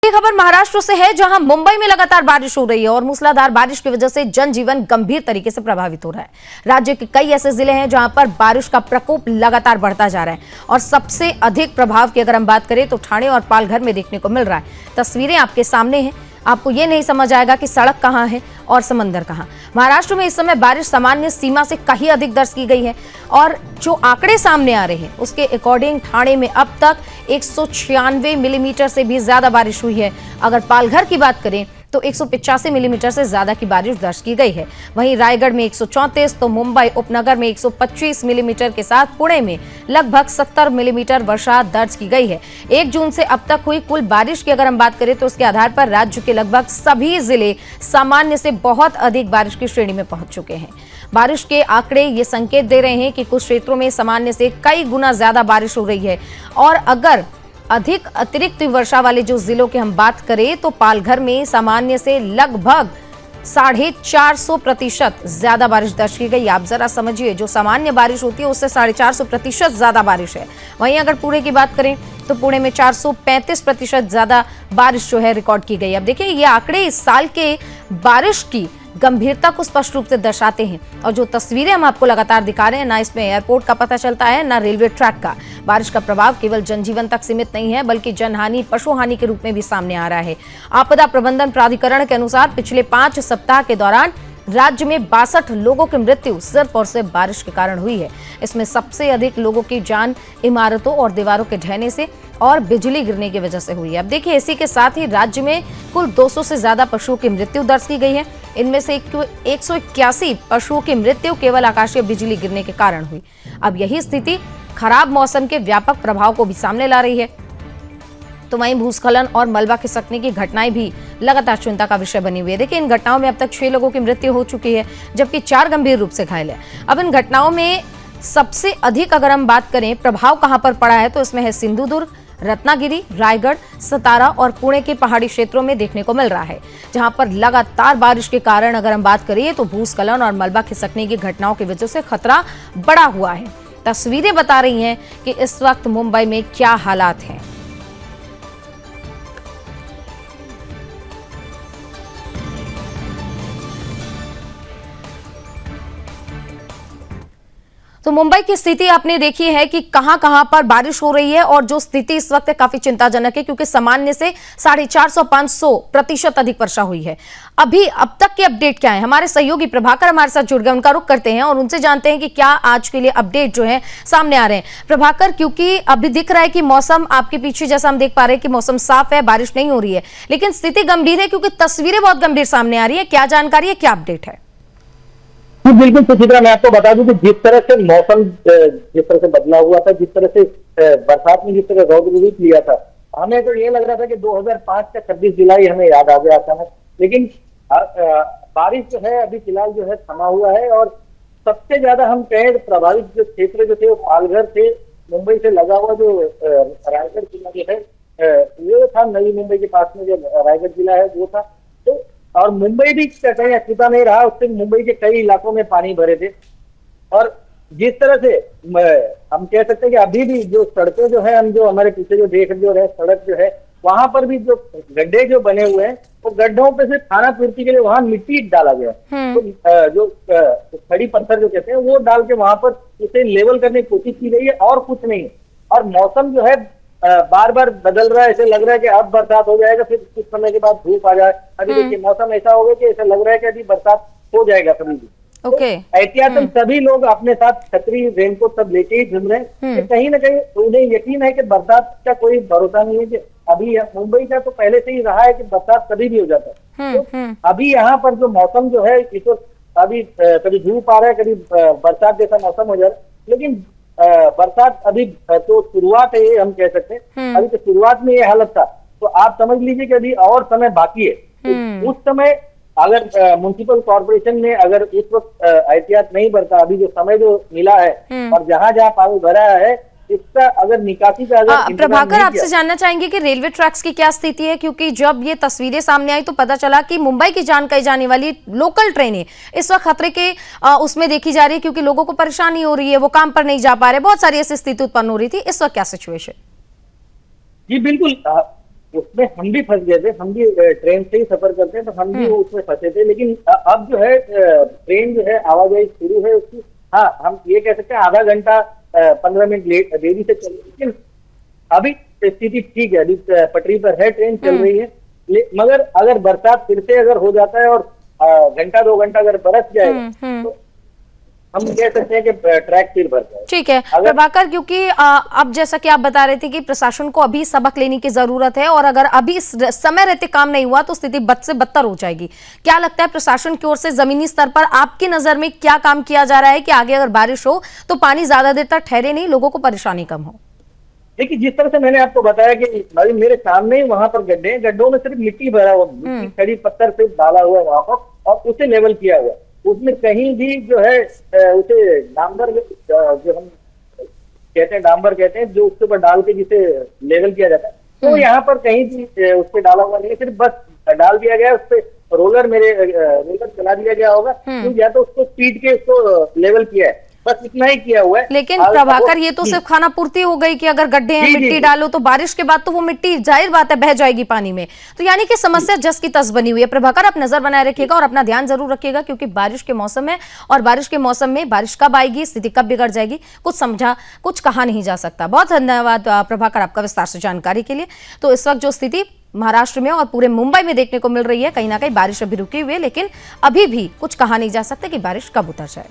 ये खबर महाराष्ट्र से है, जहां मुंबई में लगातार बारिश हो रही है और मूसलाधार बारिश की वजह से जनजीवन गंभीर तरीके से प्रभावित हो रहा है। राज्य के कई ऐसे जिले हैं जहां पर बारिश का प्रकोप लगातार बढ़ता जा रहा है और सबसे अधिक प्रभाव की अगर हम बात करें तो ठाणे और पालघर में देखने को मिल रहा है। तस्वीरें आपके सामने हैं, आपको ये नहीं समझ आएगा कि सड़क कहां है और समंदर कहां। महाराष्ट्र में इस समय बारिश सामान्य सीमा से कहीं अधिक दर्ज की गई है और जो आंकड़े सामने आ रहे हैं उसके अकॉर्डिंग ठाणे में अब तक 196 मिलीमीटर से भी ज्यादा बारिश हुई है। अगर पालघर की बात करें तो 185 मिलीमीटर से ज्यादा की बारिश दर्ज की गई है। वहीं रायगढ़ में 134, तो मुंबई उपनगर में 125 मिलीमीटर के साथ पुणे में लगभग 70 मिलीमीटर वर्षा दर्ज की गई है। 1 जून से अब तक हुई कुल बारिश की अगर हम बात करें तो उसके आधार पर राज्य के लगभग सभी जिले सामान्य से बहुत अधिक बारिश की श्रेणी में पहुंच चुके हैं। बारिश के आंकड़े ये संकेत दे रहे हैं कि कुछ क्षेत्रों में सामान्य से कई गुना ज्यादा बारिश हो रही है और अगर अधिक अतिरिक्त वर्षा वाले जो जिलों की हम बात करें तो पालघर में सामान्य से लगभग 450% ज्यादा बारिश दर्ज की गई। आप जरा समझिए, जो सामान्य बारिश होती है उससे 450% ज्यादा बारिश है। वहीं अगर पुणे की बात करें तो पुणे में 435% ज्यादा बारिश जो है रिकॉर्ड की गई। अब देखिए, ये आंकड़े इस साल के बारिश की गंभीरता को स्पष्ट रूप से दर्शाते हैं और जो तस्वीरें हम आपको लगातार दिखा रहे हैं, ना इसमें एयरपोर्ट का पता चलता है ना रेलवे ट्रैक का। बारिश का प्रभाव केवल जनजीवन तक सीमित नहीं है बल्कि जनहानि, पशु हानि के रूप में भी सामने आ रहा है। आपदा प्रबंधन प्राधिकरण के अनुसार पिछले 5 सप्ताह के दौरान राज्य में 62 लोगों की मृत्यु सिर्फ और सिर्फ बारिश के कारण हुई है। इसमें सबसे अधिक लोगों की जान इमारतों और दीवारों के ढहने से और बिजली गिरने की वजह से हुई है। अब देखिए, इसी के साथ ही राज्य में कुल 200 से ज्यादा पशुओं की मृत्यु दर्ज की गई है। इनमें से 181 पशुओं की मृत्यु केवल आकाशीय बिजली गिरने के कारण हुई। अब यही स्थिति खराब मौसम के व्यापक प्रभाव को भी सामने ला रही है। तो वहीं भूस्खलन और मलबा खिसकने की घटनाएं भी लगातार चिंता का विषय बनी हुई है। देखिए, इन घटनाओं में अब तक 6 लोगों की मृत्यु हो चुकी है जबकि 4 गंभीर रूप से घायल है। अब इन घटनाओं में सबसे अधिक अगर हम बात करें प्रभाव कहां पर पड़ा है तो इसमें है सिंधुदुर्ग, रत्नागिरी, रायगढ़, सतारा और पुणे के पहाड़ी क्षेत्रों में देखने को मिल रहा है, जहां पर लगातार बारिश के कारण अगर हम बात करें तो भूस्खलन और मलबा खिसकने की घटनाओं की वजह से खतरा बढ़ा हुआ है। तस्वीरें बता रही हैं कि इस वक्त मुंबई में क्या हालात हैं। तो मुंबई की स्थिति आपने देखी है कि कहां-कहां पर बारिश हो रही है और जो स्थिति इस वक्त काफी चिंताजनक है क्योंकि सामान्य से 450-500% अधिक वर्षा हुई है। अभी अब तक के अपडेट क्या है, हमारे सहयोगी प्रभाकर हमारे साथ जुड़ गए, उनका रुख करते हैं और उनसे जानते हैं कि क्या आज के लिए अपडेट जो है सामने आ रहे हैं। प्रभाकर, क्योंकि अभी दिख रहा है कि मौसम आपके पीछे जैसा हम देख पा रहे हैं कि मौसम साफ है, बारिश नहीं हो रही है, लेकिन स्थिति गंभीर है क्योंकि तस्वीरें बहुत गंभीर सामने आ रही है। क्या जानकारी है, क्या अपडेट है? जी बिल्कुल सुचित्रा, मैं आपको बता दूं कि जिस तरह से मौसम जिस तरह से बदला हुआ था, जिस तरह से बरसात में जिस तरह रौद्र रूप लिया था, हमें तो ये लग रहा था कि 2005 का 26 जुलाई हमें याद आ गया अचानक। लेकिन बारिश जो है अभी फिलहाल जो है थमा हुआ है और सबसे ज्यादा हम कहें प्रभावित जो क्षेत्र जो थे वो पालघर से, मुंबई से लगा हुआ जो रायगढ़ जिला जो है वो था, नई मुंबई के पास में जो रायगढ़ जिला है वो था। तो और मुंबई भी कहीं अछूता नहीं रहा, उससे मुंबई के कई इलाकों में पानी भरे थे। और जिस तरह से हम कह सकते हैं कि अभी भी जो सड़कें जो है, हम जो हमारे पीछे जो देख जो रहे सड़क जो है, वहां पर भी जो गड्ढे जो बने हुए हैं वो गड्ढों पे से खाना पूर्ति के लिए वहां मिट्टी डाला गया। तो जो खड़ी पत्थर जो कहते हैं वो डाल के वहां पर उसे लेवल करने की कोशिश की गई है और कुछ नहीं। और मौसम जो है बार बार बदल रहा है, ऐसे लग रहा है कि अब बरसात हो जाएगा, फिर कुछ समय के बाद धूप आ जाए। अभी देखिए मौसम ऐसा हो गया कि ऐसा लग रहा है कि अभी बरसात हो जाएगा कभी भी। ओके। तो एहतियातन सभी लोग अपने साथ छतरी, रेनकोट सब लेके ही घूम रहे हैं। कहीं ना कहीं उन्हें यकीन है कि बरसात का कोई भरोसा नहीं है कि अभी मुंबई का तो पहले से ही रहा है कि बरसात कभी भी हो जाता है। तो अभी यहाँ पर जो मौसम जो है इस वक्त अभी कभी धूप आ रहा है, कभी बरसात जैसा मौसम हो जा रहा है, लेकिन बरसात अभी तो शुरुआत है, ये हम कह सकते हैं। अभी तो शुरुआत में ये हालत था, तो आप समझ लीजिए कि अभी और समय बाकी है। तो उस समय अगर म्युनिसिपल कॉर्पोरेशन ने अगर इस वक्त एहतियात नहीं बरता, अभी जो समय जो मिला है और जहां जहां पानी भरा है, इसका अगर निकासी का अगर प्रभाकर, आपसे जानना चाहेंगे कि रेलवे ट्रैक्स की क्या स्थिति है, क्योंकि जब ये तस्वीरें सामने आई तो पता चला कि मुंबई की जान कही जाने वाली लोकल ट्रेनें इस वक्त खतरे के उसमें देखी जा रही है क्योंकि लोगों को परेशानी हो रही है, वो काम पर नहीं जा पा रहे, बहुत सारी ऐसी स्थिति उत्पन्न हो रही थी। इस वक्त क्या सिचुएशन? जी बिल्कुल, उसमें हम भी फंस गए थे। हम भी ट्रेन से ही सफर करते हैं, तो हम भी उसमें फंसे थे। लेकिन अब जो है ट्रेन जो है आवाजाही शुरू है उसकी। हाँ, हम ये कह सकते हैं आधा घंटा 15 मिनट लेट देरी से चल रही है, लेकिन अभी स्थिति ठीक है। अभी पटरी पर है, ट्रेन चल रही है। मगर अगर बरसात फिर से अगर हो जाता है और घंटा 2 घंटा अगर बरस जाएगा तो हम कह सकते हैं कि ट्रैक फिर भर जाए। ठीक है प्रभाकर, क्योंकि अब जैसा कि आप बता रहे थे कि प्रशासन को अभी सबक लेने की जरूरत है और अगर अभी इस समय रहते काम नहीं हुआ तो स्थिति बद से बदतर हो जाएगी। क्या लगता है प्रशासन की ओर से जमीनी स्तर पर आपकी नजर में क्या काम किया जा रहा है कि आगे अगर बारिश हो तो पानी ज्यादा देर तक ठहरे नहीं, लोगों को परेशानी कम हो? देखिए, जिस तरह से मैंने आपको बताया कि अभी मेरे सामने ही वहां पर गड्ढे हैं, गड्ढों में सिर्फ मिट्टी भरा हुआ, मिट्टी खड़ी पत्थर से डाला हुआ है वहां पर और उसे लेवल किया हुआ। उसमें कहीं भी जो है उसे डांबर जो हम कहते हैं, डांबर कहते हैं, जो उसके ऊपर डाल के जिसे लेवल किया जाता है, तो यहाँ पर कहीं भी उस पर डाला हुआ नहीं है। सिर्फ बस डाल दिया गया है, उस पर रोलर चला दिया गया होगा, तो या तो उसको पीट के उसको लेवल किया है, बस इतना ही किया हुआ है। लेकिन प्रभाकर, ये तो सिर्फ खाना पूर्ति हो गई कि अगर गड्ढे हैं मिट्टी डालो तो बारिश के बाद तो वो मिट्टी जाहिर बात है बह जाएगी पानी में। तो यानी कि समस्या जस की तस बनी हुई है। प्रभाकर, आप नजर बनाए रखिएगा और अपना ध्यान जरूर रखिएगा, क्योंकि बारिश के मौसम है और बारिश के मौसम में बारिश कब आएगी, स्थिति कब बिगड़ जाएगी, कुछ कहा नहीं जा सकता। बहुत धन्यवाद प्रभाकर आपका विस्तार से जानकारी के लिए। तो इस वक्त जो स्थिति महाराष्ट्र में और पूरे मुंबई में देखने को मिल रही है, कहीं ना कहीं बारिश अभी रुकी हुई है, लेकिन अभी भी कुछ कहा नहीं जा सकता कि बारिश कब उतर जाए।